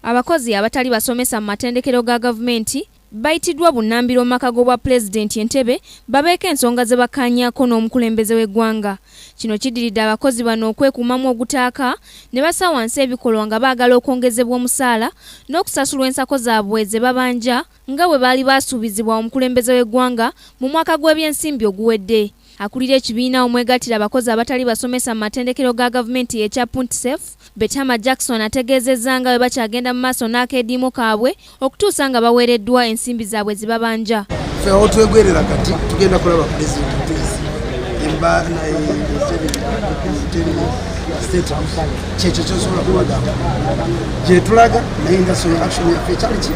Abakozi abatali basomesa mu matendekero ga gavumenti bayitiddwa bunnambiro mu maka g'obwa pulezidenti Entebbe babeeko ensonga ze bakkaanyaako n'omukulembeze w'eggwanga. Kino kiddiridde abakozi bano okwekuumamu ogutaaka ne bassa wansi ebikolwa nga baagala okwongezebwa omusaala n'okusasulwa ensako zaabwe ze babanja nga bwe baali baasuubizibwa omukulembeze w'eggwanga mu mwaka gw'ebyensimbi oguwedde. Akulira ekibiina omwegattira abakozi abatali basomesa mu matendekero ga gavumenti ekya PUNTSEF, Betama Jackson ategeezezza nga bwe bakyagenda mu maaso n'akeediimo kaabwe okutuusa nga baweereddwa ensimbi zaabwe ze babanja. Ffe awo twegwerera kati tugenda kulaba pulezidenti kyekyo kyosobola kubagamba gye tulaga naye nga so action yaffe ekyali ki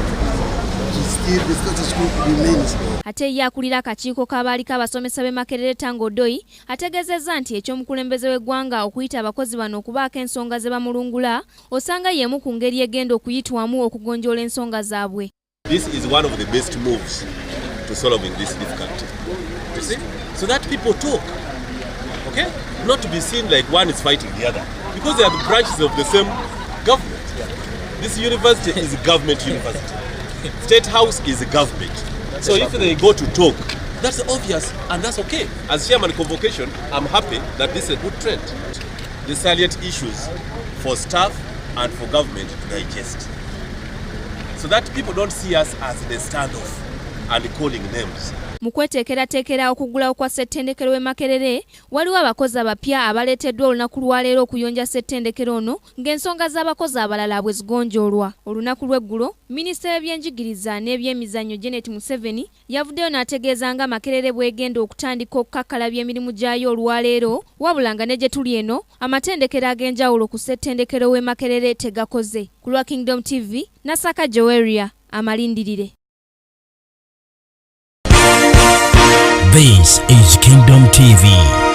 Ate ye akulira akakiiko k'abaaliko abasomesa b'e Makerere Tango Doi ategeezezza nti eky'omukulembeze w'eggwanga okuyita abakozi bano okubaako ensonga ze bamulungula osanga y'emu ku ngeri egenda okuyitwamu okugonjoola ensonga zaabwe. This is one of the best moves to solving this difficulty. You see? So that people talk. Okay? Not to be seen like one is fighting the other. Because they are the branches of the same government. This university is a government university. State House is a government. So if they go to talk, that's obvious and that's okay. As chairman convocation, I'm happy that this is a good trend. The salient issues for staff and for government to digest. So that people don't see us as the standoff and calling names. Mu kweteekerateekera okuggulawo kwa ssettendekero w'e Makerere waliwo abakozi abapya abaleeteddwa olunaku lwaleero okuyonja ssettendekero ono ng'ensonga z'abakozi abalala bwe zigonjoolwa. Olunaku lw'eggulo minisita w'ebyenjigiriza n'ebyemizannyo Janet Museveni yavuddeyo n'ategeeza nga Makerere bw'egenda okutandika okukakkalabya emirimu gyayo olwaleero wabula nga ne gye tuli eno amatendekero ag'enjawulo ku ssettendekero w'e Makerere tegakoze. Ku lwa Kingdom TV, Nasaka Joeria amalindirire. This is Kingdom TV.